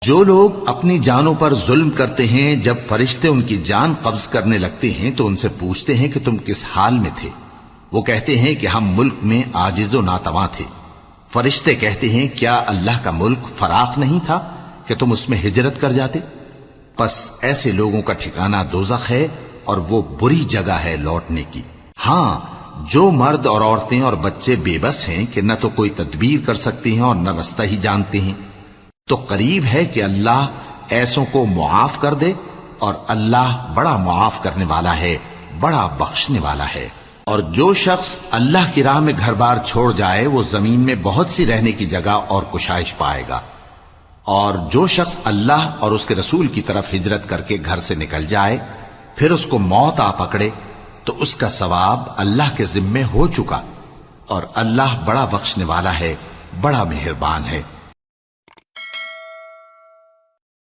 جو لوگ اپنی جانوں پر ظلم کرتے ہیں جب فرشتے ان کی جان قبض کرنے لگتے ہیں تو ان سے پوچھتے ہیں کہ تم کس حال میں تھے؟ وہ کہتے ہیں کہ ہم ملک میں عاجز و ناتواں تھے۔ فرشتے کہتے ہیں کیا اللہ کا ملک فراخ نہیں تھا کہ تم اس میں ہجرت کر جاتے؟ پس ایسے لوگوں کا ٹھکانہ دوزخ ہے اور وہ بری جگہ ہے لوٹنے کی۔ ہاں، جو مرد اور عورتیں اور بچے بے بس ہیں کہ نہ تو کوئی تدبیر کر سکتے ہیں اور نہ رستہ ہی جانتے ہیں، تو قریب ہے کہ اللہ ایسوں کو معاف کر دے، اور اللہ بڑا معاف کرنے والا ہے، بڑا بخشنے والا ہے۔ اور جو شخص اللہ کی راہ میں گھر بار چھوڑ جائے وہ زمین میں بہت سی رہنے کی جگہ اور کشائش پائے گا، اور جو شخص اللہ اور اس کے رسول کی طرف ہجرت کر کے گھر سے نکل جائے پھر اس کو موت آ پکڑے تو اس کا ثواب اللہ کے ذمے ہو چکا، اور اللہ بڑا بخشنے والا ہے، بڑا مہربان ہے۔